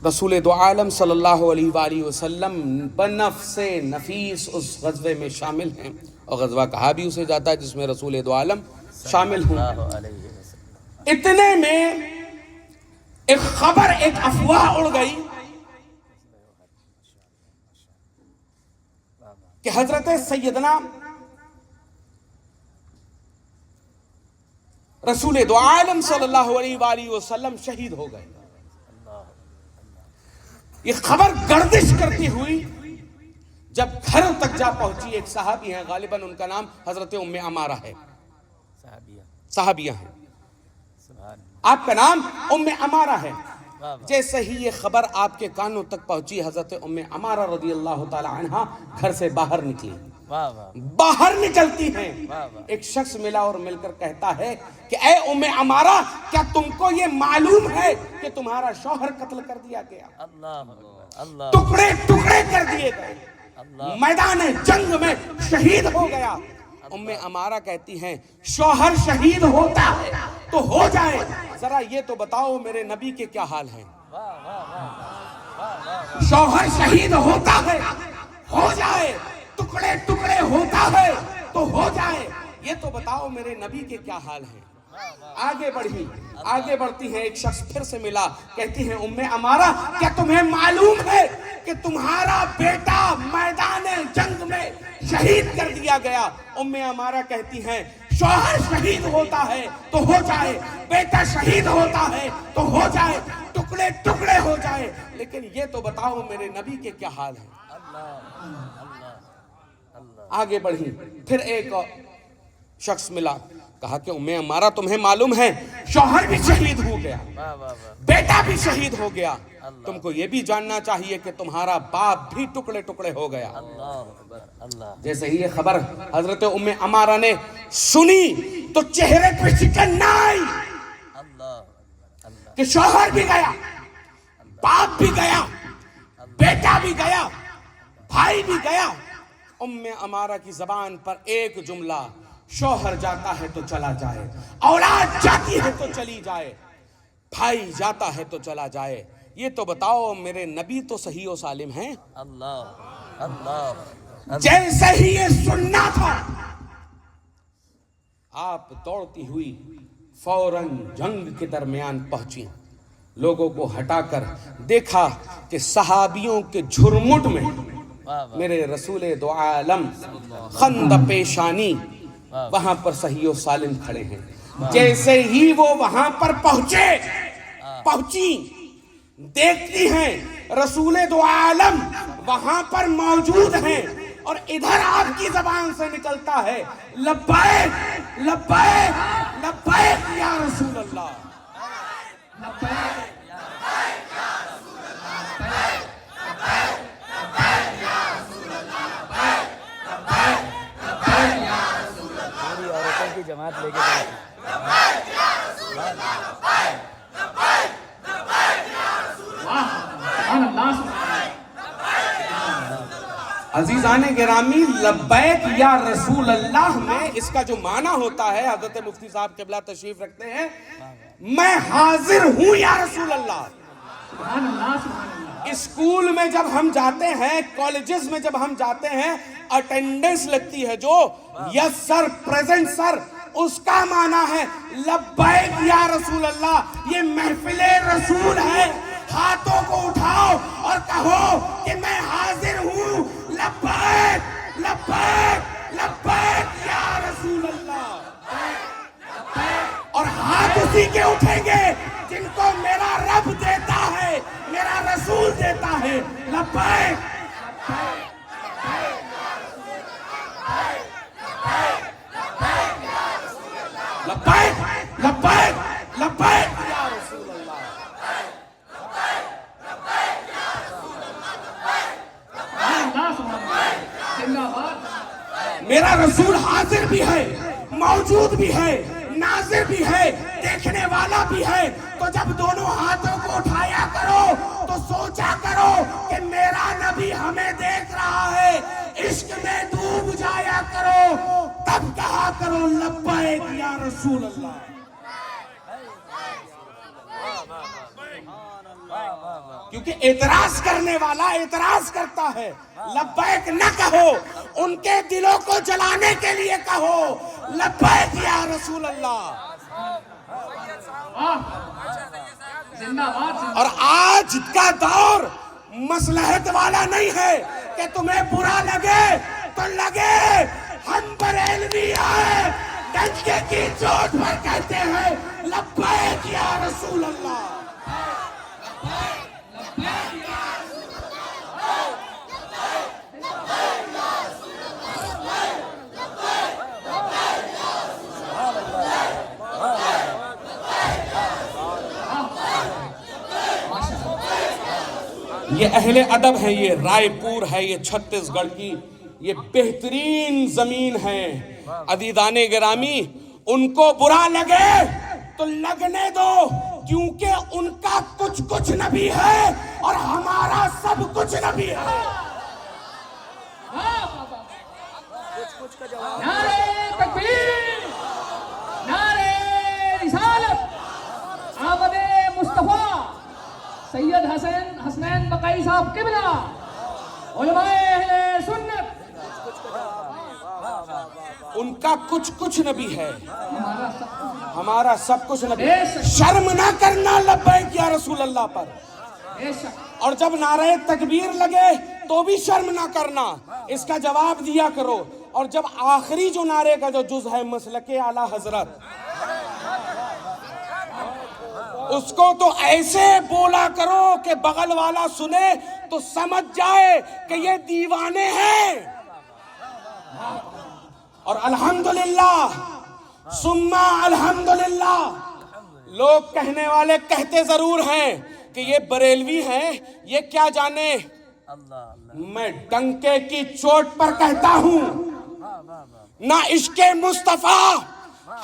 رسول دو عالم صلی اللہ علیہ وآلہ وسلم بنفس نفیس اس غزوے میں شامل ہیں، اور غزوہ کہا بھی اسے جاتا ہے جس میں رسول دو عالم شامل ہوں۔ اتنے میں ایک خبر، ایک افواہ اڑ گئی کہ حضرت سیدنا رسول دو عالم صلی اللہ علیہ وآلہ وسلم شہید ہو گئے۔ یہ خبر گردش کرتی ہوئی جب گھر تک جا پہنچی، ایک صحابی ہیں، غالباً ان کا نام حضرت ام عمارہ ہے، صحابیہ ہیں، آپ کا نام ام عمارہ ہے۔ جیسے ہی یہ خبر آپ کے کانوں تک پہنچی، حضرت ام عمارہ رضی اللہ تعالی عنہا گھر سے باہر نکلی۔ باہر نکلتی ہیں، ایک شخص ملا اور مل کر کہتا ہے کہ اے ام عمارہ، کیا تم کو یہ معلوم ہے کہ تمہارا شوہر قتل کر دیا گیا، ٹکڑے ٹکڑے کر دیے گئے، میدان جنگ میں شہید ہو گیا؟ ام عمارہ کہتی ہیں شوہر شہید ہوتا ہے تو ہو جائے، ذرا یہ تو بتاؤ میرے نبی کے کیا حال ہیں۔ شوہر شہید ہوتا ہے ہو جائے، ٹکڑے ٹکڑے ہوتا ہے تو ہو جائے، یہ تو بتاؤ میرے نبی کے کیا حال ہیں۔ آگے بڑھتی ہیں، ایک شخص پھر سے ملا، کہتی ہیں ام عمارہ، کیا تمہیں معلوم ہے کہ تمہارا بیٹا میدان جنگ میں شہید کر دیا گیا؟ ام عمارہ کہتی ہیں شوہر شہید ہوتا ہے تو ہو جائے، بیٹا شہید ہوتا ہے تو ہو جائے، ٹکڑے ٹکڑے ہو جائے، لیکن یہ تو بتاؤ میرے نبی کے کیا حال ہیں۔ آگے بڑھی، پھر ایک شخص ملا، کہا کہ ام عمارہ تمہیں معلوم ہے شوہر بھی شہید ہو گیا، بیٹا بھی شہید ہو گیا، تم کو یہ بھی جاننا چاہیے کہ تمہارا باپ بھی ٹکڑے ٹکڑے ہو گیا۔ جیسے ہی یہ خبر حضرت ام عمارہ نے سنی تو چہرے پہ شکن نہ آئی کہ شوہر بھی گیا، باپ بھی گیا، بیٹا بھی گیا، بھائی بھی گیا۔ ام عمارہ کی زبان پر ایک جملہ، شوہر جاتا ہے تو چلا جائے، اولاد جاتی ہے تو چلی جائے، بھائی جاتا ہے تو چلا جائے، یہ تو بتاؤ میرے نبی تو صحیح و سالم ہیں۔ جیسے ہی یہ سننا تھا، آپ دوڑتی ہوئی فوراً جنگ کے درمیان پہنچی، لوگوں کو ہٹا کر دیکھا کہ صحابیوں کے جھرمٹ میں میرے رسول دو عالم خند پیشانی وہاں پر صحیح و سالم کھڑے ہیں۔ جیسے ہی وہ وہاں پر پہنچی، دیکھتی ہیں رسول دو عالم وہاں پر موجود ہیں، اور ادھر آپ کی زبان سے نکلتا ہے لبیک لبیک لبیک یا رسول اللہ، لبیک جماعت لے کے عزیزان گرامی، لبیک یا رسول اللہ میں اس کا جو معنی ہوتا ہے، حضرت مفتی صاحب قبلہ تشریف رکھتے ہیں، میں حاضر ہوں یا رسول اللہ۔ اسکول میں جب ہم جاتے ہیں، کالجز میں جب ہم جاتے ہیں، اٹینڈنس لگتی ہے جو، یس سر، پریزنٹ سر، اس کا معنی ہے لبیک یا رسول اللہ۔ یہ محفل رسول ہے، ہاتھوں کو اٹھاؤ اور کہو کہ میں حاضر ہوں، لبیک لبیک لبیک یا رسول اللہ۔ اور ہاتھ اسی کے اٹھیں گے جن کو میرا رب دیتا ہے، میرا رسول دیتا ہے، لبیک لبیک لبیک لبیک یا رسول اللہ۔ میرا رسول حاضر بھی ہے، موجود بھی ہے، ناظر بھی ہے، دیکھنے والا بھی ہے۔ تو جب دونوں ہاتھوں کو اٹھایا کرو تو سوچا کرو کہ میرا نبی ہمیں دیکھ رہا ہے، عشق میں ڈوب جایا کرو، تب کہا کرو لبیک یا رسول اللہ۔ کیونکہ اعتراض کرنے والا اعتراض کرتا ہے. لبیک نہ کہو, ان کے دلوں کو جلانے کے لیے کہو لبیک یا رسول اللہ. اور آج کا دور مصلحت والا نہیں ہے کہ تمہیں برا لگے تو لگے. ہم بریلوی ہیں, ڈنکے کی چوٹ پر کہتے ہیں لبیک یا رسول اللہ. یہ اہل ادب ہے, یہ رائے پور ہے, یہ چھتیس گڑھ کی یہ بہترین زمین ہے. عزیزان گرامی, ان کو برا لگے تو لگنے دو, کیونکہ ان کا کچھ کچھ نبی ہے اور ہمارا سب کچھ نبی ہے. نعرہ تکبیر, نعرہ رسالت, آمد مصطفیٰ سید حسنین بقائی صاحب قبلہ, علماء اہل سنت. ان کا کچھ کچھ نبی ہے, ہمارا سب کچھ نبی. شرم نہ کرنا لبیک یا رسول اللہ پر. اور جب نعرہ تکبیر لگے تو بھی شرم نہ کرنا, اس کا جواب دیا کرو. اور جب آخری جو نعرے کا جو جز ہے مسلک اعلی حضرت, اس کو تو ایسے بولا کرو کہ بغل والا سنے تو سمجھ جائے کہ یہ دیوانے ہیں. اور الحمدللہ ثم الحمدللہ, لوگ کہنے والے کہتے ضرور ہیں کہ یہ بریلوی ہیں, یہ کیا جانے. میں ڈنکے کی چوٹ پر کہتا ہوں, نہ عشق مصطفیٰ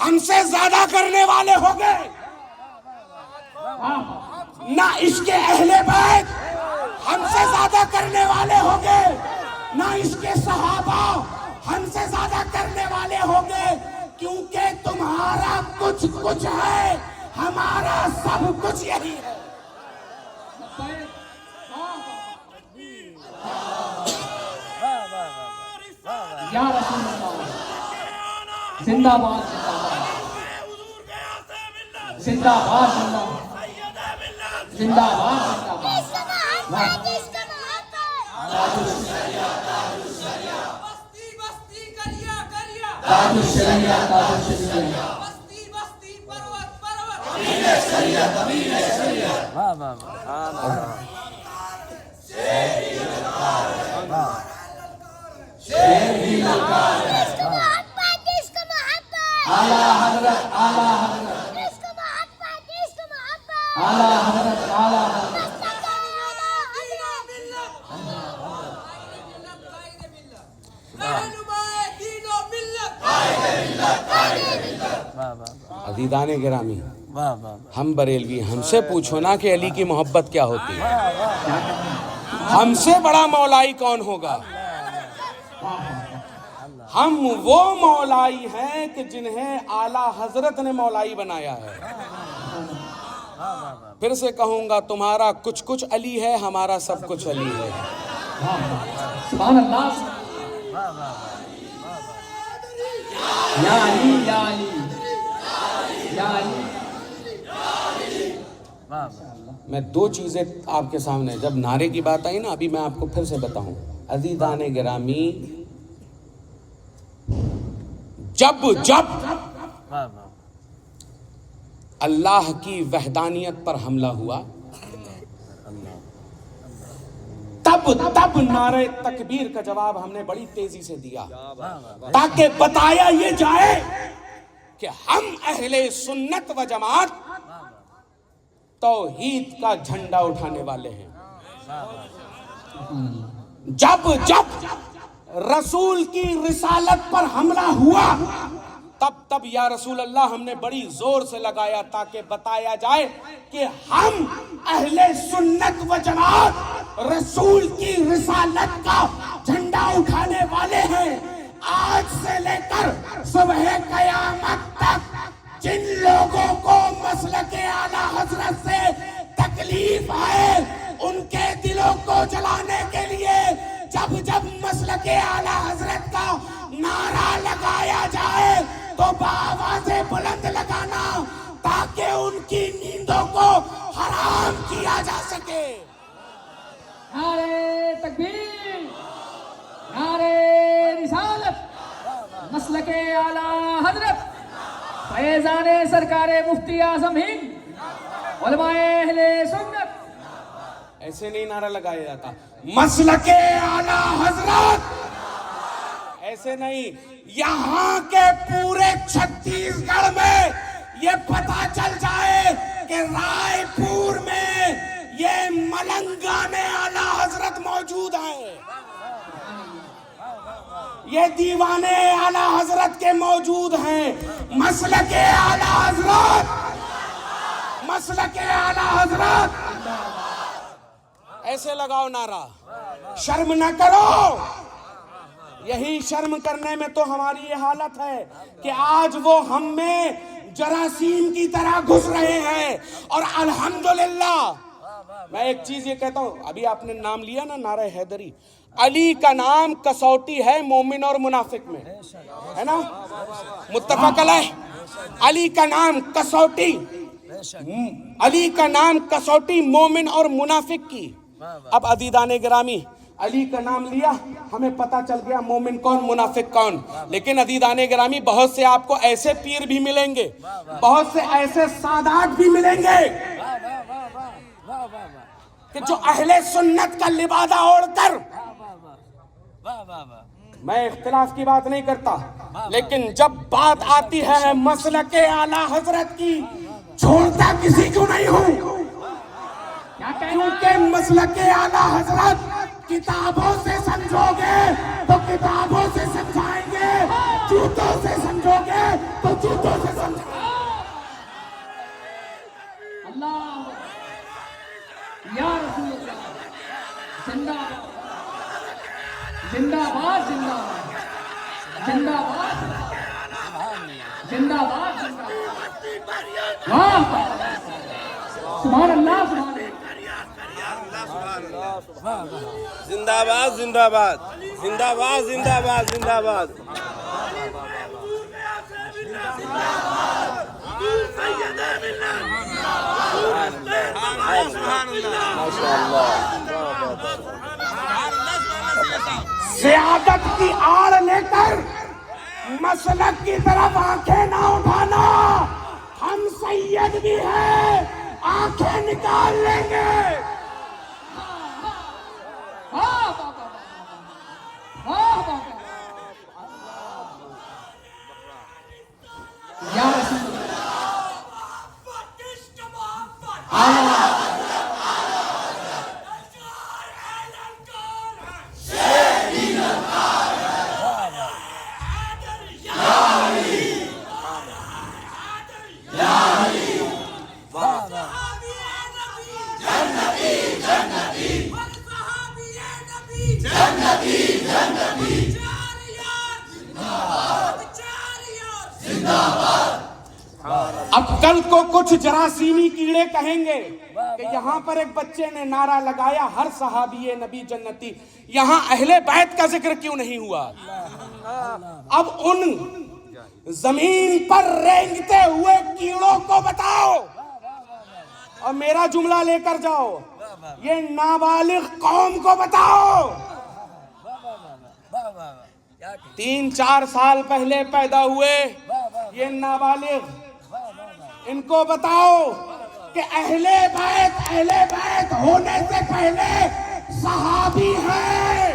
ہم سے زیادہ کرنے والے ہو گئے, نہ عشق اہل بیت ہم سے زیادہ کرنے والے ہو گئے, نہ عشق صحابہ ہم سے زیادہ کرنے والے ہو گئے. کیونکہ تمہارا کچھ کچھ ہے, ہمارا سب کچھ یہی ہے. یا رسول اللہ, زندہ باد, زندہ باد, زندہ باد, زندہ باد. تاج الشریعہ, تاج الشریعہ, واہ واہ واہ. اعلیٰ حضرت, اعلیٰ حضرت, اعلیٰ حضرت, اعلیٰ حضرت. عزیزان گرامی, ہم بریلوی, ہم سے پوچھو نا کہ علی کی محبت کیا ہوتی ہے. ہم سے بڑا مولائی کون ہوگا. ہم وہ مولائی ہیں کہ جنہیں اعلیٰ حضرت نے مولائی بنایا ہے. پھر سے کہوں گا, تمہارا کچھ کچھ علی ہے, ہمارا سب کچھ علی ہے. سبحان اللہ. یا علی, یا علی, یا علی. میں دو چیزیں آپ کے سامنے, جب نعرے کی بات آئی نا, ابھی میں آپ کو پھر سے بتاؤں. عزیزان گرامی, جب اللہ کی وحدانیت پر حملہ ہوا, تب نعرہ تکبیر کا جواب ہم نے بڑی تیزی سے دیا, تاکہ بتایا یہ جائے کہ ہم اہل سنت و جماعت توحید کا جھنڈا اٹھانے والے ہیں. جب رسول کی رسالت پر حملہ ہوا, تب یا رسول اللہ ہم نے بڑی زور سے لگایا, تاکہ بتایا جائے کہ ہم اہل سنت و جماعت رسول کی رسالت کا جھنڈا اٹھانے والے ہیں. آج سے لے کر صبح قیامت تک جن لوگوں کو مسلک اعلیٰ حضرت سے تکلیف ہے, ان کے دلوں کو جلانے کے لیے جب جب مسلک اعلیٰ حضرت کا نعرہ لگایا جائے تو بآواز بلند لگانا تاکہ ان کی نیندوں کو حرام کیا جا سکے. نعرے تکبیر، نعرے رسالت، مسلک اعلیٰ حضرت فیضان سرکار مفتی اعظم ہند علماء اہل سنت. ایسے نہیں نعرہ لگایا جاتا. مسلک اعلیٰ حضرت ایسے نہیں. یہاں کے پورے چھتیس گڑھ میں یہ پتا چل جائے کہ رائے پور میں یہ ملنگان اعلیٰ حضرت موجود ہیں، یہ دیوانے اعلیٰ حضرت کے موجود ہیں. مسلک اعلیٰ حضرت، مسلک اعلیٰ حضرت. ایسے لگاؤ نعرہ، شرم نہ کرو. یہی شرم کرنے میں تو ہماری یہ حالت ہے کہ آج وہ ہم میں جراثیم کی طرح گھس رہے ہیں. اور الحمدللہ میں ایک چیز یہ کہتا ہوں، ابھی آپ نے نام لیا نا نعرہ حیدری، علی کا نام کسوٹی ہے مومن اور منافق میں، ہے نا؟ متفق علیہ. علی کا نام کسوٹی، علی کا نام کسوٹی مومن اور منافق کی. اب عزیزان گرامی علی کا نام لیا، ہمیں پتا چل گیا مومن کون منافق کون. لیکن عزیزان گرامی بہت سے آپ کو ایسے پیر بھی ملیں گے، بہت سے ایسے سادات بھی ملیں گے کہ جو اہل سنت کا لبادہ اوڑھ کر، میں اختلاف کی بات نہیں کرتا، لیکن جب بات آتی ہے مسلک اعلیٰ حضرت کی، چھوڑتا کسی کو نہیں ہوں. کیونکہ مسلک اعلیٰ حضرت کتابوں سے سمجھو گے تو کتابوں سے سمجھائیں گے، جوتوں سے سمجھو گے تو جوتوں سے سمجھائیں گے. اللہ یا رسول اللہ، زندہ باد، زندہ باد، زندہ باد، زندہ باد، زندہ باد، زندہ باد. سبحان اللہ، سبحان اللہ. زندہ باد، زندہ باد، زندہ باد، زندہ باد، زندہ باد. سیادت کی آڑ لے کر مسلک کی طرف آنکھیں نہ اٹھانا. ہم سید بھی ہیں، آنکھیں نکال لیں گے. یا رسول اللہ. اب کل کو کچھ جراثیمی کیڑے کہیں گے کہ یہاں پر ایک بچے نے نعرہ لگایا ہر صحابی نبی جنتی، یہاں اہل بیت کا ذکر کیوں نہیں ہوا؟ اب ان زمین پر رینگتے ہوئے کیڑوں کو بتاؤ اور میرا جملہ لے کر جاؤ، یہ نابالغ قوم کو بتاؤ 3-4 سال پہلے پیدا ہوئے یہ نابالغ، ان کو بتاؤ کہ اہل بیت ہونے سے پہلے صحابی ہیں.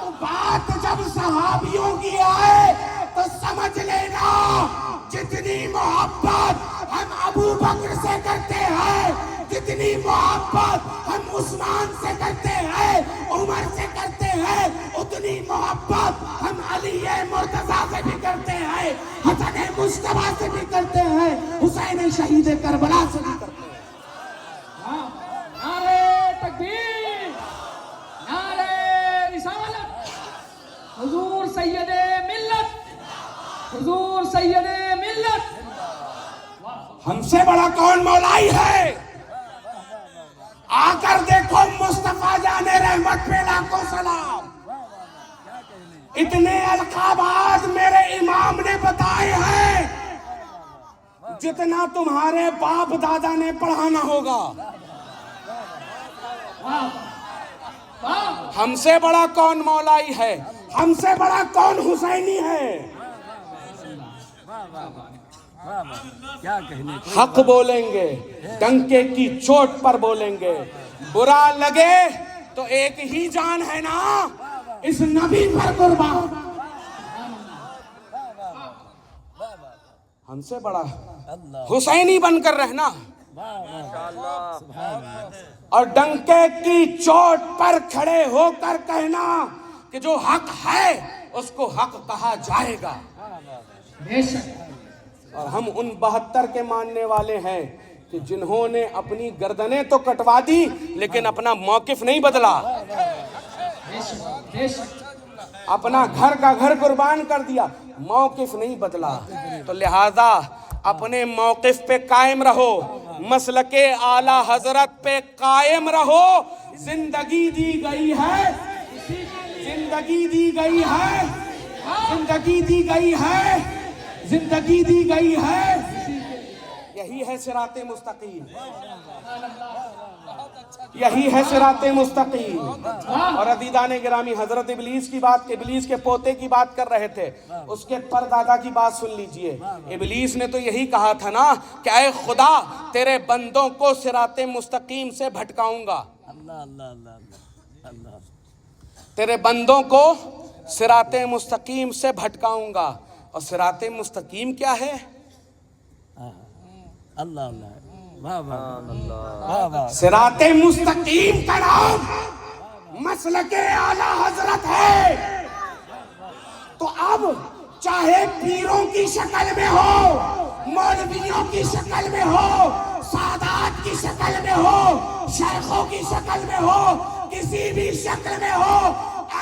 تو بات جب صحابیوں کی آئے تو سمجھ لینا جتنی محبت ہم ابو بکر سے کرتے ہیں، جتنی محبت ہم عثمان سے کرتے ہیں، عمر سے کرتے ہیں، اتنی محبت ہم علی مرتضیٰ سے بھی کرتے ہیں، حسن مصطفیٰ سے بھی کرتے ہیں، حسین شہید کربلا سے بھی کرتے ہیں. نعرے تکبیر، نعرے رسالت، حضور سید ملت، حضور سید ملت. ہم سے بڑا کون مولائی ہے؟ آ کر دیکھو مصطفیٰ جان رحمت پہ لاکھوں سلام. اتنے القابات میرے امام نے بتائے ہیں جتنا تمہارے باپ دادا نے پڑھانا ہوگا. ہم سے بڑا کون مولائی ہے؟ ہم سے بڑا کون حسینی ہے؟ حق بولیں گے، ڈنکے کی چوٹ پر بولیں گے. برا لگے تو ایک ہی جان ہے نا، اس نبی پر قربان. ہم سے بڑا حسینی بن کر رہنا اور ڈنکے کی چوٹ پر کھڑے ہو کر کہنا کہ جو حق ہے اس کو حق کہا جائے گا. اور ہم ان 72 کے ماننے والے ہیں کہ جنہوں نے اپنی گردنیں تو کٹوا دی لیکن اپنا موقف نہیں بدلا، اپنا گھر کا گھر قربان کر دیا، موقف نہیں بدلا. تو لہذا اپنے موقف پہ قائم رہو، مسلک اعلی حضرت پہ قائم رہو. زندگی دی گئی ہے، زندگی دی گئی ہے، زندگی دی گئی ہے، زندگی دی گئی ہے. یہی ہے صراط مستقیم، یہی ہے صراط مستقیم. اور عزیزان گرامی، حضرت ابلیس کی بات، ابلیس کے پوتے کی بات کر رہے تھے، اس کے پردادا کی بات سن لیجئے. ابلیس نے تو یہی کہا تھا نا کہ اے خدا تیرے بندوں کو صراط مستقیم سے بھٹکاؤں گا، تیرے بندوں کو صراط مستقیم سے بھٹکاؤں گا. اور صراط مستقیم کیا ہے؟ صراط مستقیم کا نام مسلک اعلی حضرت ہے. تو اب چاہے پیروں کی شکل میں ہو، مولویوں کی شکل میں ہو، سادات کی شکل میں ہو، شیخوں کی شکل میں ہو، کسی بھی شکل میں ہو،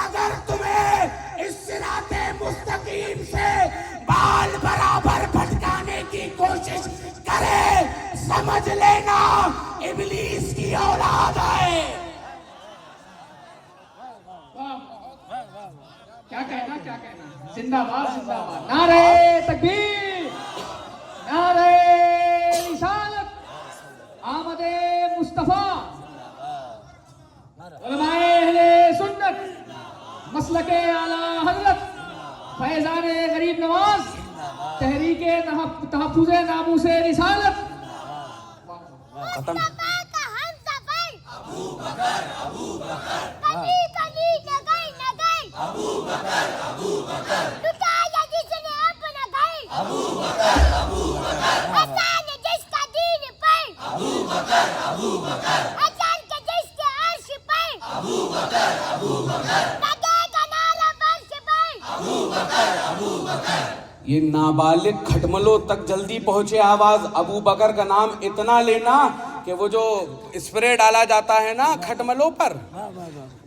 اگر تمہیں اس صراط مستقیم سے بال برابر بھٹکانے کی کوشش کرے، سمجھ لینا ابلیس کی اولاد ہے. کیا کہنا، کیا کہنا؟ زندہ باد، زندہ باد. نعرہ تکبیر، نعرہ رسالت، آمد مصطفیٰ. علماء اہل سنت، مسلک اعلی حضرت، فیضان غریب نواز، تحریک تحفظ ناموس رسالت. ختم. یہ نابالغ کھٹملوں تک جلدی پہنچے آواز ابو بکر کا نام اتنا لینا کہ وہ جو اسپرے ڈالا جاتا ہے نا کھٹملوں پر،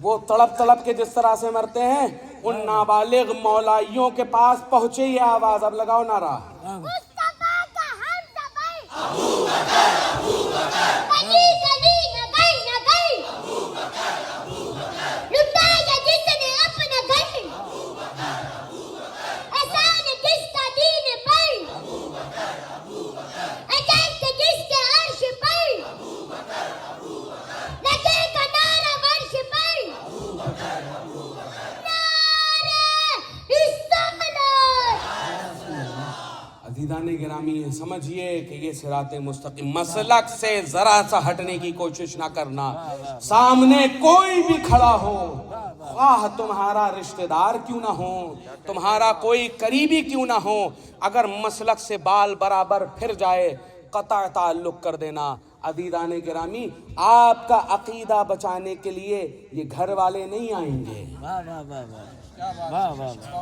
وہ تڑپ تڑپ کے جس طرح سے مرتے ہیں، ان نابالغ مولائیوں کے پاس پہنچے یہ آواز. اب لگاؤ نعرہ. عزیزان گرامی سمجھئے کہ یہ صراط مستقیم مسلک سے ذرا سا ہٹنے کی کوشش نہ کرنا. سامنے کوئی بھی کھڑا ہو، خواہ تمہارا رشتہ دار کیوں نہ ہو، تمہارا کوئی قریبی کیوں نہ ہو، اگر مسلک سے بال برابر پھر جائے قطع تعلق کر دینا. عزیزان گرامی، آپ کا عقیدہ بچانے کے لیے یہ گھر والے نہیں آئیں گے،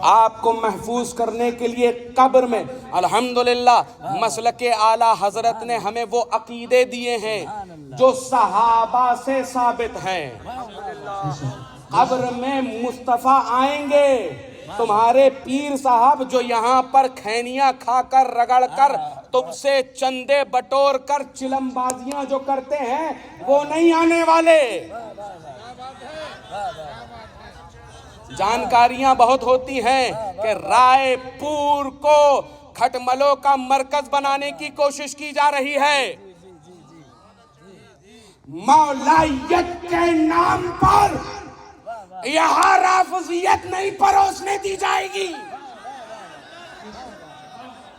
آپ کو محفوظ کرنے کے لیے قبر میں. الحمدللہ مسلک اعلی حضرت نے ہمیں وہ عقیدے دیے ہیں جو صحابہ سے ثابت ہیں. قبر میں مصطفیٰ آئیں گے، تمہارے پیر صاحب جو یہاں پر کھینیاں کھا کر رگڑ کر تم سے چندے بٹور کر چلم بازیاں جو کرتے ہیں وہ نہیں آنے والے. جانکاریاں بہت ہوتی ہیں کہ رائے پور کو کھٹملوں کا مرکز بنانے کی کوشش کی جا رہی ہے. مولائیت کے نام پر یہاں رافضیت نہیں پروسنے دی جائے گی.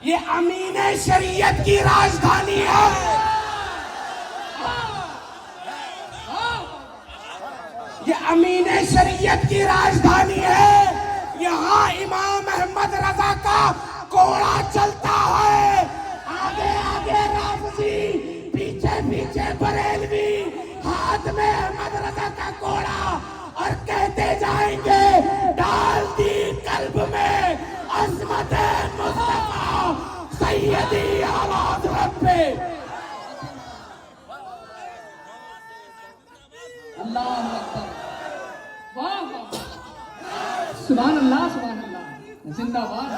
یہ امین شریعت کی راجدھانی ہے. یہ امین شریعت کی راجدھانی ہے. یہاں امام احمد رضا کا کوڑا چلتا ہے. آگے آگے رافضی، پیچھے پیچھے بریلوی، ہاتھ میں احمد رضا کا کوڑا، اور کہتے جائیں گے ڈال دی قلب میں عظمت مصطفیٰ سیدی اعلیٰ حضرت پہ. اللہ اکبر، واہ واہ، سبحان اللہ سبحان اللہ، زندہ باد.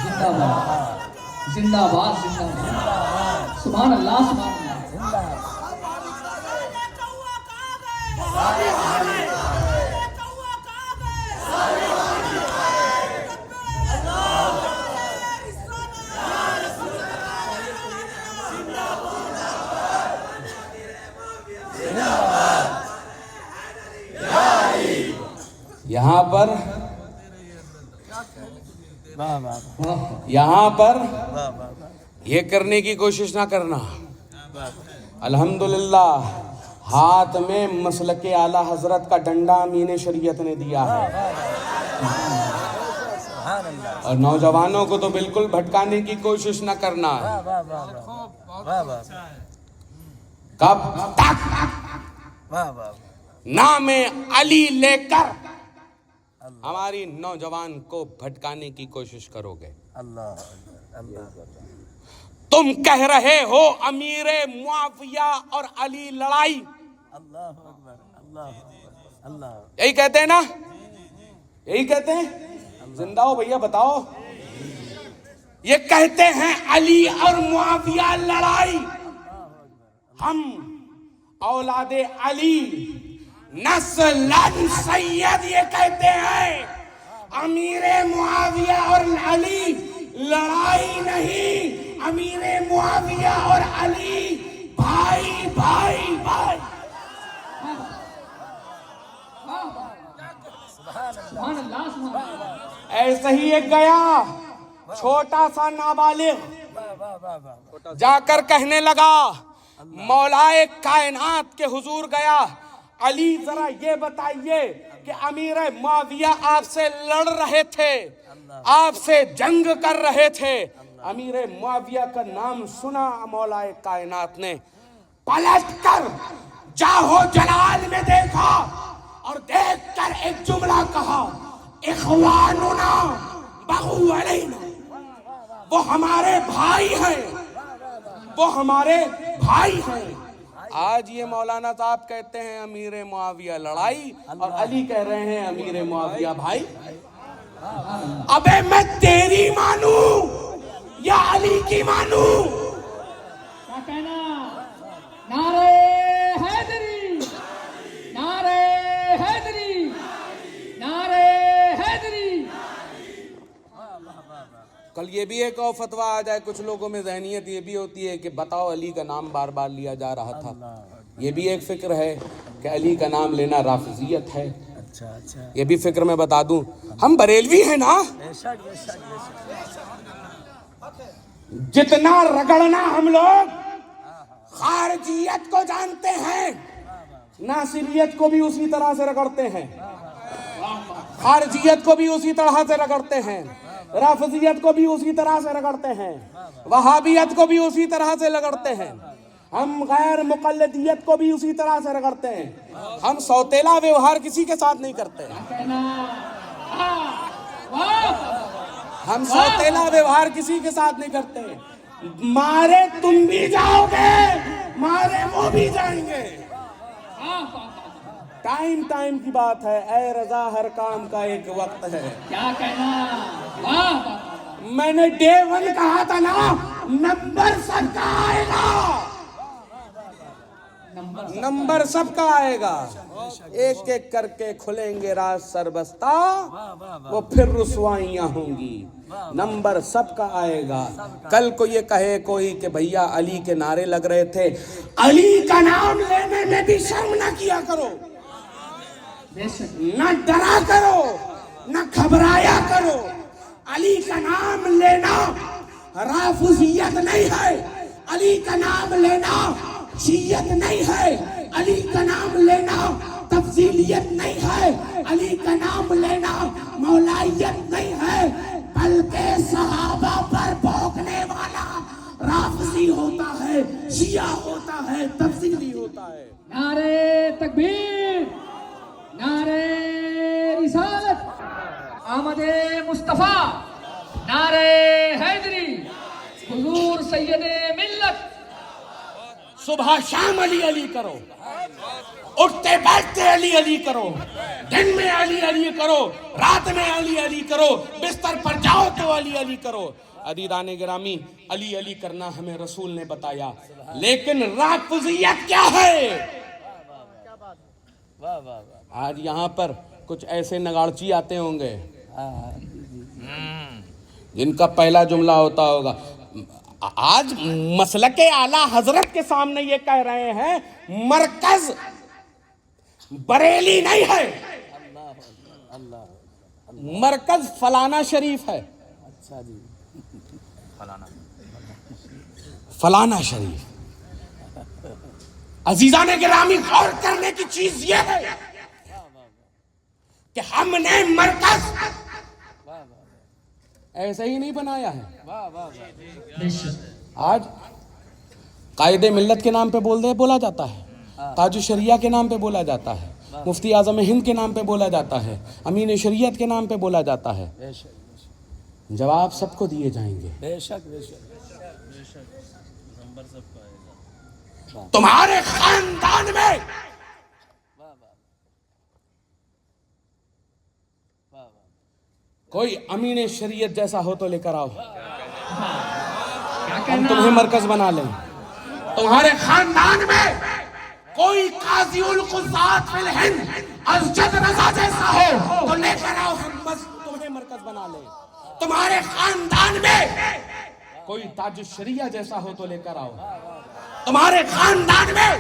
زندہ باد زندہ باد، سبحان اللہ سبحان اللہ. یہاں پر یہ کرنے کی کوشش نہ کرنا. الحمدللہ ہاتھ میں مسلک اعلیٰ حضرت کا ڈنڈا امین شریعت نے دیا ہے، اور نوجوانوں کو تو بالکل بھٹکانے کی کوشش نہ کرنا. کب تک نام علی لے کر ہماری نوجوان کو بھٹکانے کی کوشش کرو گے؟ تم کہہ رہے ہو امیر معاویہ اور علی لڑائی، یہی کہتے ہیں نا؟ یہی کہتے ہیں؟ زندہ ہو بھیا بتاؤ. یہ کہتے ہیں علی اور معاویہ لڑائی. ہم اولاد علی نسلاً سید یہ کہتے ہیں امیر معاویہ اور علی لڑائی نہیں، امیر معاویہ اور علی بھائی بھائی بھائی. ایسے ہی ایک گیا چھوٹا سا نابالغ جا کر کہنے لگا، مولائے کائنات کے حضور گیا، علی ذرا یہ بتائیے کہ امیر معاویہ آپ سے لڑ رہے تھے، آپ سے جنگ کر رہے تھے. امیر معاویہ کا نام سنا مولائے کائنات نے، پلٹ کر جاہو جلال میں دیکھا اور دیکھ کر ایک جملہ کہا، اخواننا بغو علینا. وہ ہمارے بھائی ہیں، وہ ہمارے بھائی ہیں. آج یہ مولانا صاحب کہتے ہیں امیر معاویہ لڑائی، اور علی کہہ رہے ہیں امیر معاویہ بھائی. ابے میں تیری مانوں یا علی کی مانوں؟ کیا کہنا؟ نعرہ حیدری، نعرہ حیدری، نعرہ حیدری. کل یہ بھی ایک اور فتویٰ آ جائے، کچھ لوگوں میں ذہنیت یہ بھی ہوتی ہے کہ بتاؤ علی کا نام بار بار لیا جا رہا تھا. یہ بھی ایک فکر ہے کہ علی کا نام لینا رافضیت ہے. یہ بھی فکر میں بتا دوں، ہم بریلوی ہیں نا، جتنا رگڑنا ہم لوگ خارجیت کو جانتے ہیں، ناصریت کو بھی اسی طرح سے رگڑتے ہیں، خارجیت کو بھی اسی طرح سے رگڑتے ہیں، رافضیت کو بھی اسی طرح سے رگڑتے ہیں، وہابیت کو بھی اسی طرح سے رگڑتے ہیں، ہم غیر مقلدیت کو بھی اسی طرح سے رگڑتے ہیں. ہم سوتیلا ویوہار کسی کے ساتھ نہیں کرتے. ہم سوتیلا ویوہار کسی کے ساتھ نہیں کرتے. مارے تم بھی جاؤ گے, مارے وہ بھی جائیں گے. ٹائم کی بات ہے. اے رضا ہر کام کا ایک وقت ہے. کیا کہنا, واہ. میں نے ڈے 1 کہا تھا نا, نمبر سب کا آئے گا, نمبر سب کا آئے گا. ایک ایک کر کے کھلیں گے راز سربستہ, وہ پھر رسوائیاں ہوں گی. نمبر سب کا آئے گا. کل کو یہ کہے کوئی کہ بھیا علی کے نعرے لگ رہے تھے, علی کا نام لینے میں بھی شرم نہ کیا کرو, نہ ڈرا کرو, نہ گھبرایا کرو. علی کا نام لینا رافضیت نہیں ہے, علی کا نام لینا شیعت نہیں ہے, علی کا نام لینا تفضیلیت نہیں ہے, علی کا نام لینا مولائیت نہیں ہے, بلکہ صحابہ پر بھونکنے والا رافضی ہوتا ہے, شیعہ ہوتا ہے, تفضیلی ہوتا ہے. نعرے تکبیر, نعرے رسالت, آمد مصطفیٰ, نعرے حیدری, حضور سید ملت. صبح شام علی علی کرو, اٹھتے بیٹھتے علی علی کرو, دن میں علی علی کرو, رات میں علی علی کرو, بستر پر جاؤ تو علی علی کرو. عزیزان گرامی, علی علی کرنا ہمیں رسول نے بتایا, لیکن رافضیت کیا ہے؟ آج یہاں پر کچھ ایسے نگارچی آتے ہوں گے جن کا پہلا جملہ ہوتا ہوگا, آج مسلک اعلیٰ حضرت کے سامنے یہ کہہ رہے ہیں مرکز بریلی نہیں ہے, مرکز فلانا شریف ہے. فلانا شریف. عزیزان گرامی, غور کرنے کی چیز یہ ہے کہ ہم نے مرکز ایسے ہی نہیں بنایا ہے. آج قائد ملت کے نام پہ بولا جاتا ہے, تاج الشریعہ کے نام پہ بولا جاتا ہے, مفتی اعظم ہند کے نام پہ بولا جاتا ہے, امین شریعت کے نام پہ بولا جاتا ہے. جواب سب کو دیے جائیں گے. بے شک تمہارے خاندان میں کوئی امین شریعت جیسا ہو تو لے کر آؤ, ہم تمہیں مرکز بنا لیں. تمہارے خاندان میں کوئی قاضی القضات فی الہند اسجد رضا جیسا ہو تو لے کر آؤ, ہم بس تمہیں مرکز بنا لیں. تمہارے خاندان میں کوئی تاج الشریعہ جیسا ہو تو لے کر آؤ. تمہارے خاندان میں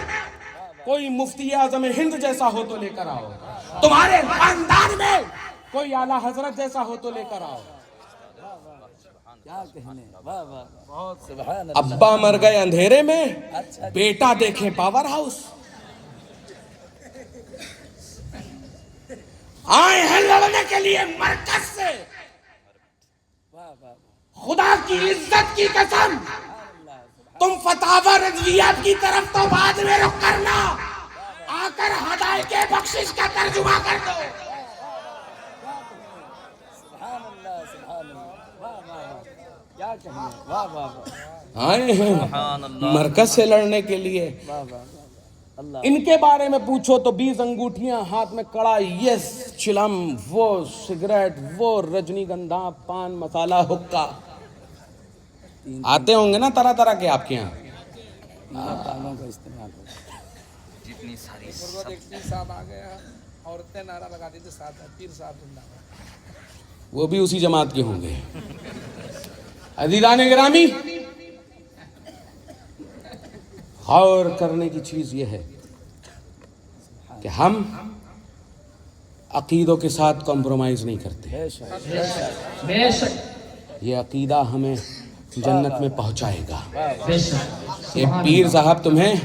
کوئی مفتی اعظم ہند جیسا ہو تو لے کر آؤ. تمہارے خاندان میں کوئی اعلیٰ حضرت جیسا ہو تو لے کر آؤ. ابا مر گئے اندھیرے میں, بیٹا دیکھے پاور ہاؤس. آئے ہیں لڑنے کے لیے مرکز سے. خدا کی عزت کی قسم, تم فتاوی رضویات کی طرف تو بعد میں رخ کرنا, آ کر ہدایت بخشش کا ترجمہ کر دو. آئے ہیں مرکز سے لڑنے کے لیے. ان کے بارے میں پوچھو تو 20 انگوٹھیاں ہاتھ میں, کڑا, یس چلم, وہ سگریٹ, وہ رجنی گندھا, پان مسالہ, حقہ. آتے ہوں گے نا طرح طرح کے آپ کے یہاں. جتنی ساری پیر صاحب آ گیا, عورتیں نعرہ لگاتی تھی ساتھ, پیر صاحب زندہ باد. وہ بھی اسی جماعت کے ہوں گے. عزیزان گرامی, غور کرنے کی چیز یہ ہے کہ ہم عقیدوں کے ساتھ کمپرومائز نہیں کرتے. بے شک, یہ عقیدہ ہمیں جنت میں پہنچائے گا. یہ پیر صاحب تمہیں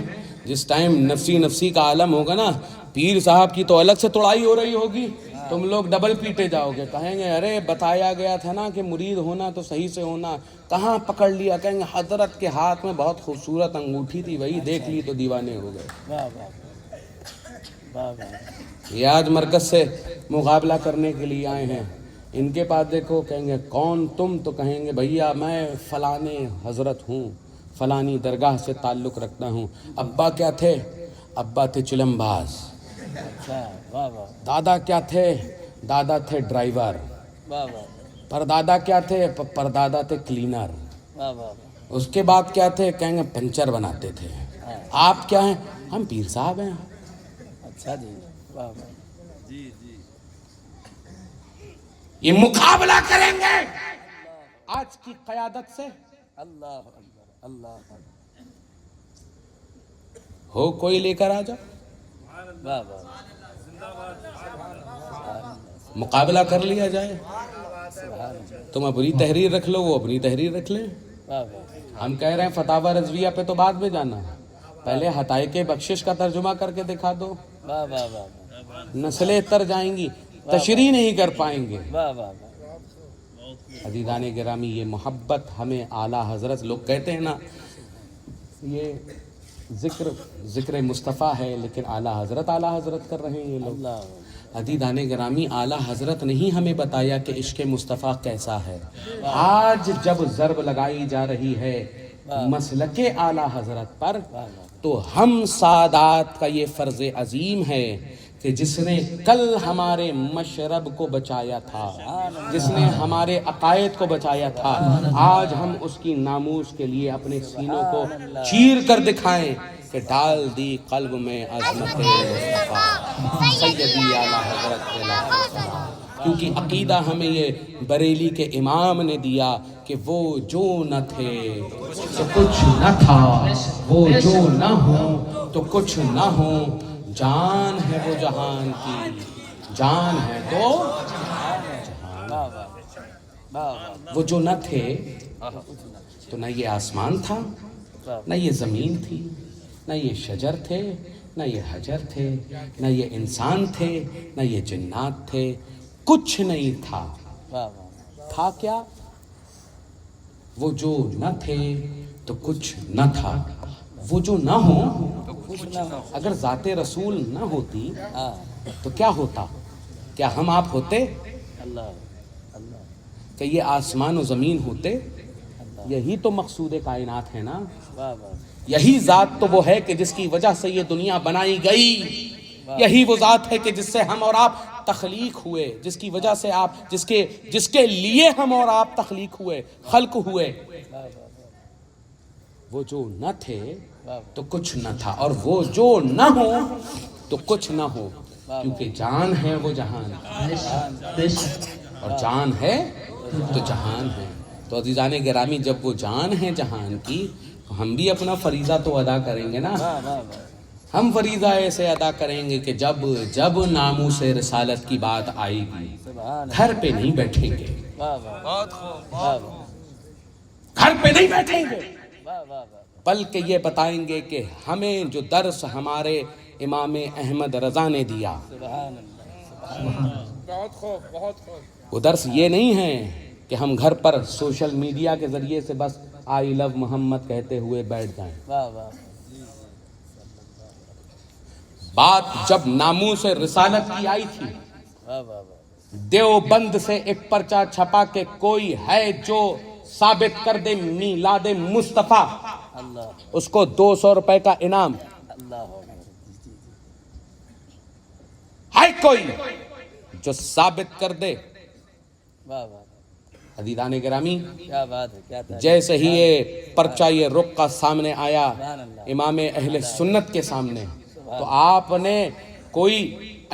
جس ٹائم نفسی کا عالم ہوگا نا, پیر صاحب کی تو الگ سے توڑائی ہو رہی ہوگی, تم لوگ ڈبل پیٹے جاؤ گے. کہیں گے ارے بتایا گیا تھا نا کہ مرید ہونا تو صحیح سے ہونا, کہاں پکڑ لیا. کہیں گے حضرت کے ہاتھ میں بہت خوبصورت انگوٹھی تھی, وہی دیکھ لی تو دیوانے ہو گئے. یہ آج مرکز سے مقابلہ کرنے کے لیے آئے ہیں. ان کے پاس دیکھو کہیں گے کون تم، تو کہیں گے بھیا میں فلانے حضرت ہوں، فلانی درگاہ سے تعلق رکھتا ہوں۔ ابا کیا تھے؟ ابا تھے چلم باز۔ دادا کیا تھے؟ دادا تھے ڈرائیور۔ پردادا کیا تھے؟ پردادا تھے کلینر۔ اس کے بعد کیا تھے؟ کہیں گے پنچر بناتے تھے۔ آپ کیا ہیں؟ ہم پیر صاحب ہیں۔ اچھا جی، واہ واہ، یہ مقابلہ کریں گے آج کی قیادت سے؟ اللہ اکبر، اللہ اکبر، ہو کوئی لے کر آ جاؤ، واہ واہ، مقابلہ کر لیا جائے۔ تم اپنی تحریر رکھ لو، وہ اپنی تحریر رکھ لیں۔ واہ واہ، ہم کہہ رہے ہیں فتاوی رضویہ پہ تو بعد میں جانا، پہلے حقائق بخشش کا ترجمہ کر کے دکھا دو۔ واہ واہ واہ، نسلیں تر جائیں گی، تشریح نہیں کر پائیں گے۔ واہ واہ، عزیزان گرامی، یہ محبت ہمیں اعلیٰ حضرت، لوگ کہتے ہیں نا یہ ذکر مصطفیٰ ہے لیکن اعلیٰ حضرت کر رہے ہیں یہ لوگ۔ عزیزان گرامی، اعلیٰ حضرت نے ہی ہمیں بتایا کہ عشق مصطفیٰ کیسا ہے۔ آج جب ضرب لگائی جا رہی ہے مسلک اعلیٰ حضرت پر، تو ہم سادات کا یہ فرض عظیم ہے کہ جس نے کل ہمارے مشرب کو بچایا تھا، جس نے ہمارے عقائد کو بچایا تھا، آج ہم اس کی ناموس کے لیے اپنے سینوں کو چیر کر دکھائیں کہ ڈال دی قلب میں عظمت مصطفیٰ سیدی اعلیٰ حضرت کے، کیونکہ عقیدہ ہمیں یہ بریلی کے امام نے دیا کہ وہ جو نہ تھے تو کچھ نہ تھا، وہ جو نہ ہوں تو کچھ نہ ہوں، جان ہے وہ جہان کی، جان ہے تو وہ جو نہ تھے تو نہ یہ آسمان تھا، نہ یہ زمین تھی، نہ یہ شجر تھے، نہ یہ حجر تھے، نہ یہ انسان تھے، نہ یہ جنات تھے، کچھ نہیں تھا۔ تھا کیا؟ وہ جو نہ تھے تو کچھ نہ تھا، وہ جو نہ ہو، اگر ذات رسول نہ ہوتی تو کیا ہوتا؟ کیا ہم آپ ہوتے؟ کہ یہ آسمان و زمین ہوتے؟ یہی تو مقصود کائنات ہے نا۔ یہی ذات تو وہ ہے کہ جس کی وجہ سے یہ دنیا بنائی گئی، یہی وہ ذات ہے کہ جس سے ہم اور آپ تخلیق ہوئے، جس کی وجہ سے آپ، جس کے لیے ہم اور آپ تخلیق ہوئے، خلق ہوئے۔ وہ جو نہ تھے تو کچھ نہ تھا، اور وہ جو نہ ہو تو کچھ نہ ہو، کیونکہ جان ہے وہ جہان، اور جان ہے تو جہان ہے۔ تو عزیزان گرامی، جب وہ جان ہے جہان کی، تو ہم بھی اپنا فریضہ تو ادا کریں گے نا۔ ہم فریضہ ایسے ادا کریں گے کہ جب ناموس رسالت کی بات آئے گی، گھر پہ نہیں بیٹھیں گے، گھر پہ نہیں بیٹھیں گے، بلکہ یہ بتائیں گے کہ ہمیں جو درس ہمارے امام احمد رضا نے دیا، بہت خوب، بہت خوب۔ وہ درس یہ نہیں ہے کہ ہم گھر پر سوشل میڈیا کے ذریعے سے بس آئی لو محمد کہتے ہوئے بیٹھ جائیں۔ بات جب ناموس رسالت کی آئی تھی، دیوبند سے ایک پرچہ چھپا کہ کوئی ہے جو ثابت کر دے میلاد مصطفیٰ، اس کو 200 روپے کا انعام۔ ہے کوئی جو ثابت کر دے؟ عزیزان گرامی، جیسے ہی یہ پرچہ، یہ رخ کا سامنے آیا امام اہل سنت کے سامنے، تو آپ نے کوئی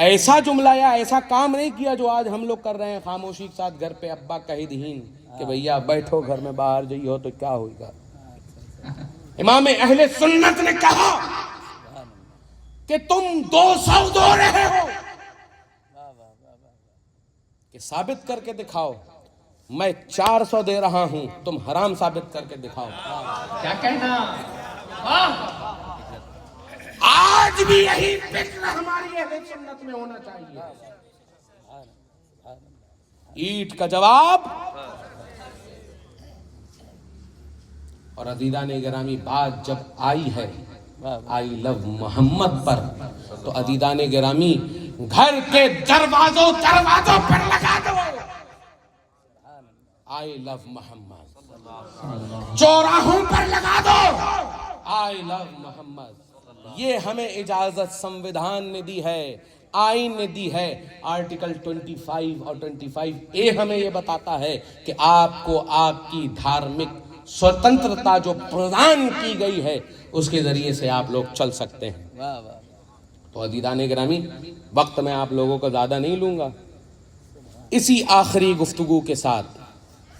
ایسا جملہ یا ایسا کام نہیں کیا جو آج ہم لوگ کر رہے ہیں خاموشی کے ساتھ گھر پہ ابا کہہ دہین کہ بھیا بیٹھو گھر میں، باہر جائی ہو تو کیا ہوگا۔ امام اہل سنت نے کہا کہ تم 200 دو رہے ہو، کہ ثابت کر کے دکھاؤ۔ میں 400 دے رہا ہوں، تم حرام ثابت کر کے دکھاؤ۔ کیا کہنا؟ آج بھی یہی فکر ہماری اہل سنت میں ہونا چاہیے۔ اینٹ کا جواب۔ اور عزیزان گرامی، بات جب آئی ہے آئی لو محمد پر، تو عزیزان گرامی، گھر کے دروازوں پر لگا دو آئی لو محمد. چوراہوں پر لگا دو آئی لو محمد. یہ ہمیں اجازت سنویدھان نے دی ہے, آئین نے دی ہے. آرٹیکل 25 اور 25A ہمیں یہ بتاتا ہے کہ آپ کو آپ کی دھارمک سوتنترتا جو پردان کی گئی ہے اس کے ذریعے سے آپ لوگ چل سکتے ہیں. تو عزیزان گرامی, وقت میں آپ لوگوں کو زیادہ نہیں لوں گا. اسی آخری گفتگو کے ساتھ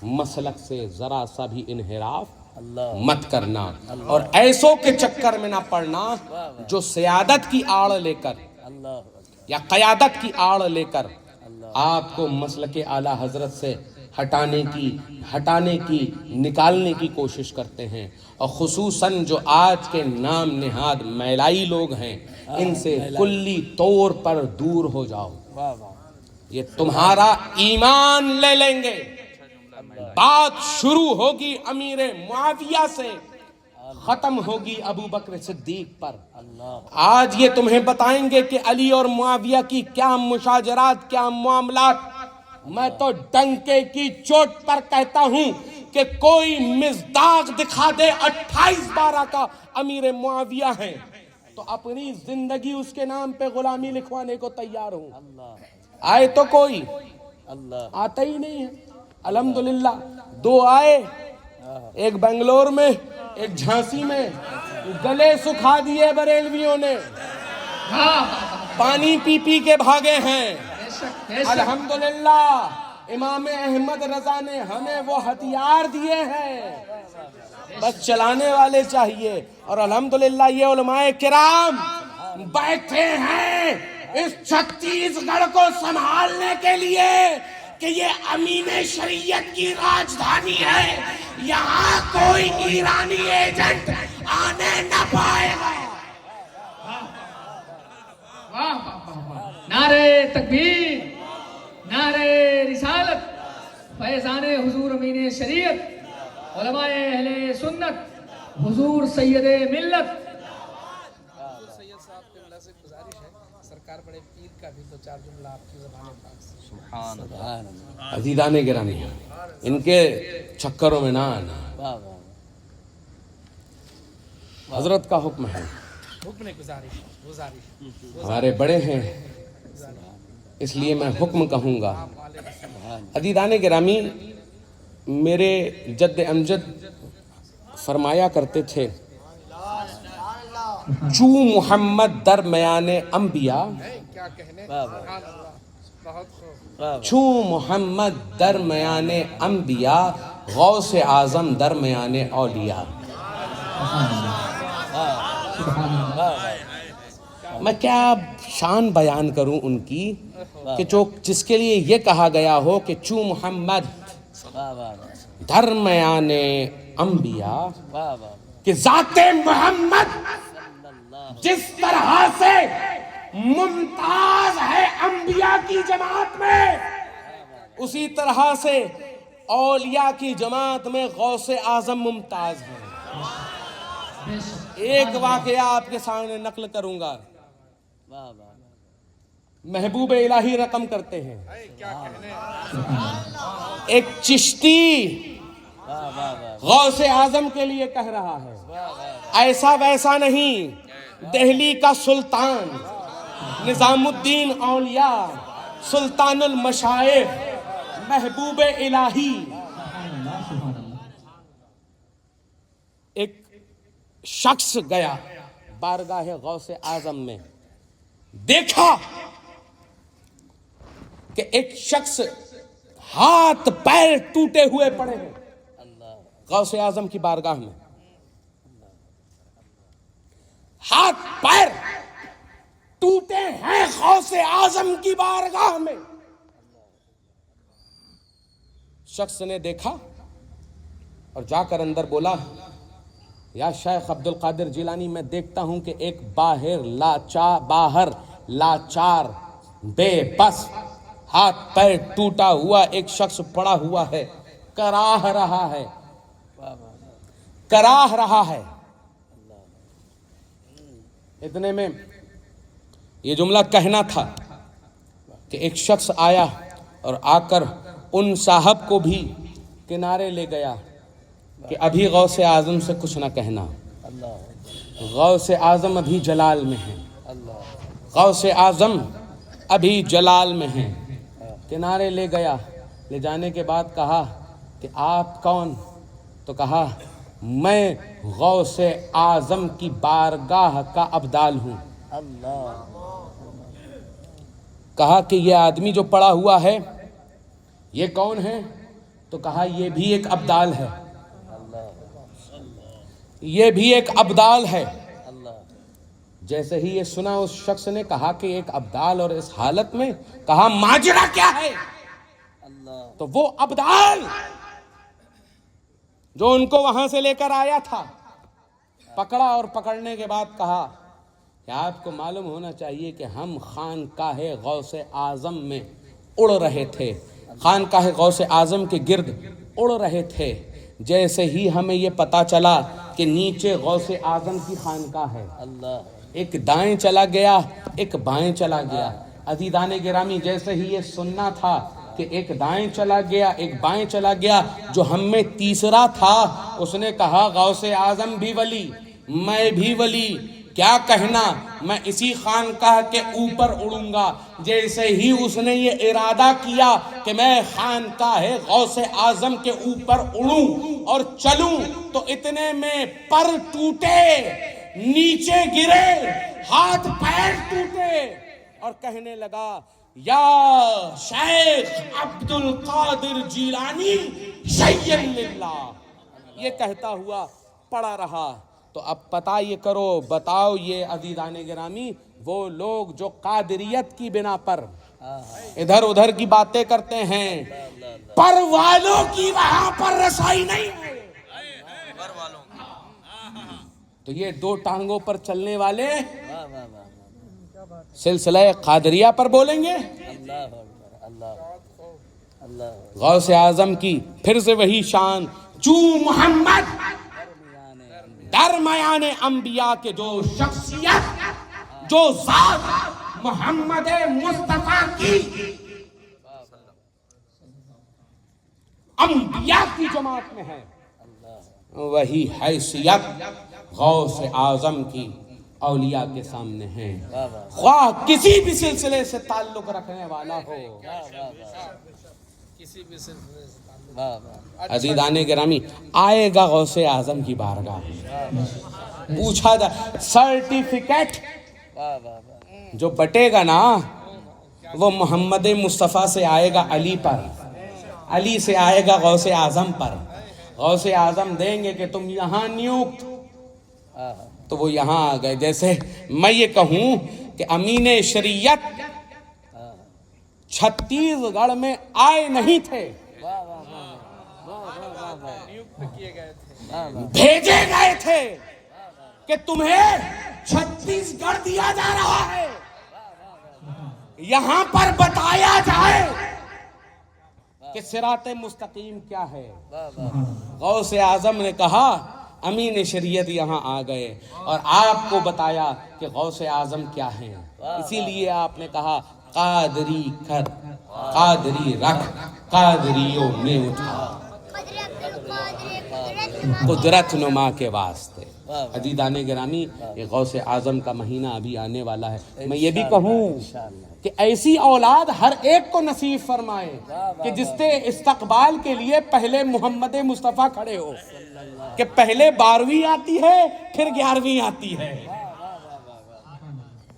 مسلک سے ذرا سا بھی انحراف مت کرنا, اور ایسوں کے چکر میں نہ پڑنا جو سیادت کی آڑ لے کر یا قیادت کی آڑ لے کر آپ کو مسلک اعلیٰ حضرت سے ہٹانے کی نکالنے کی کوشش کرتے ہیں. اور خصوصاً جو آج کے نام نہاد میلائی لوگ ہیں, ان سے کلی طور پر دور ہو جاؤ. یہ تمہارا ایمان لے لیں گے. بات شروع ہوگی امیر معاویہ سے, ختم ہوگی ابو بکر صدیق پر. آج یہ تمہیں بتائیں گے کہ علی اور معاویہ کی کیا مشاجرات, کیا معاملات. میں تو ڈنکے کی چوٹ پر کہتا ہوں کہ کوئی مصداق دکھا دے 28/12 کا امیر معاویہ ہیں تو اپنی زندگی اس کے نام پہ غلامی لکھوانے کو تیار ہوں. آئے تو کوئی آتا ہی نہیں ہے. الحمدللہ 2 آئے, ایک بنگلور میں ایک جھانسی میں, گلے سکھا دیے بریلویوں نے, پانی پی پی کے بھاگے ہیں. الحمدللہ امام احمد رضا نے ہمیں وہ ہتھیار دیے ہیں, بس چلانے والے چاہیے. اور الحمدللہ یہ علماء کرام بیٹھے ہیں اس چھتیس گڑھ کو سنبھالنے کے لیے کہ یہ امین شریعت کی راجدھانی ہے, یہاں کوئی ایرانی ایجنٹ آنے نہ پائے گا. نعرے تکبیر, نعرے رسالت, فیضان حضور امین شریعت, علماء اہل سنت, حضور سید ملت. سید صاحب کے ملا سے گزارش ہے, سرکار بڑے پیر کا بھی 2-4 جملہ آپ کی زبان پاک سے. سبحان اللہ. عزیزان گرامی, ان کے چکروں میں نہ آنا. حضرت کا حکم ہے, حکم نے گزارش ہمارے بڑے ہیں اس لیے میں حکم کہوں گا. عزیزان گرامی, میرے جد امجد فرمایا کرتے تھے, چو محمد درمیان انبیاء, کیا کہنے, سبحان اللہ, بہت خوب. چو محمد درمیان انبیاء, غوث اعظم درمیان اولیاء. میں کیا شان بیان کروں ان کی کہ جس کے لیے یہ کہا گیا ہو کہ چو محمد درمیان انبیاء, کہ ذات محمد جس طرح سے ممتاز ہے انبیاء کی جماعت میں, اسی طرح سے اولیاء کی جماعت میں غوث اعظم ممتاز ہے. ایک واقعہ آپ کے سامنے نقل کروں گا. محبوب الہی رقم کرتے ہیں, ایک چشتی غوث اعظم کے لیے کہہ رہا ہے, ایسا ویسا نہیں, دہلی کا سلطان نظام الدین اولیاء, سلطان المشائخ, محبوب الہی. ایک شخص گیا بارگاہ غوث اعظم میں, دیکھا کہ ایک شخص ہاتھ پیر ٹوٹے ہوئے پڑے ہیں غوث اعظم کی بارگاہ میں. ہاتھ پیر ٹوٹے ہیں غوث اعظم کی بارگاہ میں. شخص نے دیکھا اور جا کر اندر بولا, یا شیخ عبد القادر جیلانی, میں دیکھتا ہوں کہ ایک باہر لاچار بے بس ہاتھ پیر ٹوٹا ہوا ایک شخص پڑا ہوا ہے, کراہ رہا ہے. اتنے میں یہ جملہ کہنا تھا کہ ایک شخص آیا اور آ کر ان صاحب کو بھی کنارے لے گیا کہ ابھی غوث اعظم سے کچھ نہ کہنا، غوث اعظم ابھی جلال میں ہیں، غوث اعظم ابھی جلال میں ہیں۔ کنارے لے گیا، لے جانے کے بعد کہا کہ آپ کون؟ تو کہا میں غوث اعظم کی بارگاہ کا ابدال ہوں۔ کہا کہ یہ آدمی جو پڑا ہوا ہے یہ کون ہے؟ تو کہا یہ بھی ایک ابدال ہے، یہ بھی ایک ابدال ہے۔ جیسے ہی یہ سنا اس شخص نے کہا کہ ایک ابدال، اور اس حالت میں کہا ماجرا کیا ہے؟ تو وہ ابدال جو ان کو وہاں سے لے کر آیا تھا پکڑا، اور پکڑنے کے بعد کہا کہ آپ کو معلوم ہونا چاہیے کہ ہم خانقاہ غوث اعظم میں اڑ رہے تھے، خانقاہ غوث اعظم کے گرد اڑ رہے تھے۔ جیسے ہی ہمیں یہ پتا چلا کہ نیچے غوث اعظم کی خانقاہ ہے، ایک دائیں چلا گیا، ایک بائیں چلا گیا۔ عزیزان گرامی، جیسے ہی یہ سننا تھا کہ ایک دائیں چلا گیا ایک بائیں چلا گیا، جو ہم میں تیسرا تھا اس نے کہا غوث اعظم بھی ولی، میں بھی ولی، کیا کہنا، میں اسی خانقاہ کے اوپر اڑوں گا۔ جیسے ہی اس نے یہ ارادہ کیا کہ میں خانقاہ غوث اعظم کے اوپر اڑوں اور چلوں، تو اتنے میں پر ٹوٹے، نیچے گرے، ہاتھ پیر ٹوٹے، اور کہنے لگا یا شیخ عبد القادر جیلانی شیئا للہ، یہ کہتا ہوا پڑا رہا۔ تو اب پتہ یہ کرو، بتاؤ یہ عزیزان گرامی، وہ لوگ جو قادریت کی بنا پر ادھر ادھر کی باتیں کرتے ہیں، پر والوں کی وہاں پر رسائی نہیں ہے، تو یہ دو ٹانگوں پر چلنے والے سلسلہ قادریہ پر بولیں گے۔ غوث اعظم کی پھر سے وہی شان، چوں محمد درمیان انبیاء کے جو شخصیت، جو ذات محمد مصطفیٰ کی انبیاء کی جماعت میں ہے، وہی حیثیت غوث اعظم کی اولیاء کے سامنے ہے، خواہ کسی بھی سلسلے سے تعلق رکھنے والا ہو۔ کسی بھی سلسلے سے عزیزان گرامی، آئے گا غوث اعظم کی بارگاہ، پوچھا جائے سرٹیفکیٹ جو بٹے گا نا وہ محمد مصطفیٰ سے آئے گا علی پر، علی سے آئے گا غوث اعظم پر۔ غوث اعظم دیں گے کہ تم یہاں نیوکت، تو وہ یہاں آ گئے۔ جیسے میں یہ کہوں کہ امین شریعت چھتیس گڑھ میں آئے نہیں تھے، بھیجے گئے تھے کہ تمہیں چھتیس گڑھ دیا جا رہا ہے، یہاں پر بتایا جائے کہ صراط مستقیم کیا ہے۔ غوث اعظم نے کہا امین شریعت یہاں آ گئے اور آپ کو بتایا کہ غوث اعظم کیا ہیں، اسی لیے آپ نے کہا قادری کر، قادری رکھ، قادریوں میں اٹھا، قدرت نما کے واسطے۔ عزیزان گرامی، یہ غوث اعظم کا مہینہ ابھی آنے والا ہے۔ میں یہ بھی کہوں کہ ایسی اولاد ہر ایک کو نصیب فرمائے کہ جس کے استقبال کے لیے پہلے محمد مصطفیٰ کھڑے ہو، کہ پہلے 12ویں آتی ہے پھر 11ویں آتی ہے۔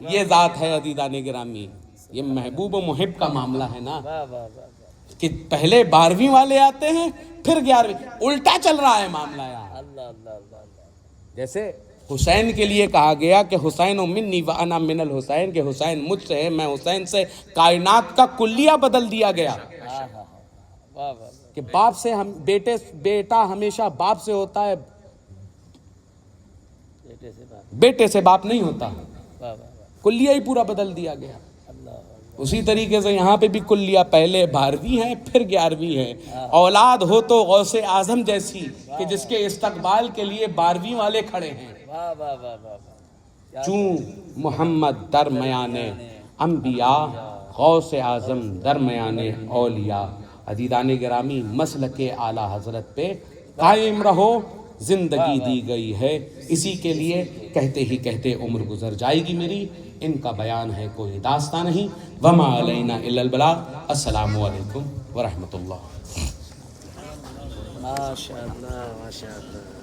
یہ ذات ہے عزیزان گرامی، یہ محبوب و محب کا معاملہ ہے نا، کہ پہلے 12ویں والے آتے ہیں پھر 11ویں، الٹا چل رہا ہے معاملہ یہاں۔ جیسے حسین کے لیے کہا گیا کہ حسین منی وانا من الحسین، کہ حسین مجھ سے ہے، میں حسین سے، کائنات کا کلیہ بدل دیا گیا کہ باپ سے ہم بیٹا ہمیشہ باپ سے ہوتا ہے، بیٹے سے باپ نہیں ہوتا، کلیہ ہی پورا بدل دیا گیا۔ اسی طریقے سے یہاں پہ بھی کلیہ پہلے 12ویں ہے پھر 11ویں ہے۔ اولاد ہو تو غوث اعظم جیسی کہ جس کے استقبال کے لیے 12ویں والے کھڑے ہیں۔ چوں محمد درمیان انبیاء، غوث اعظم درمیان اولیاء۔ عزیزان گرامی مسلک اعلیٰ حضرت پہ قائم رہو، زندگی دی گئی ہے اسی کے لیے، کہتے ہی کہتے عمر گزر جائے گی میری، ان کا بیان ہے کوئی داستان نہیں، وما علینا الا البلاغ۔ السلام علیکم ورحمۃ اللہ۔ ماشاء اللہ ماشاء اللہ۔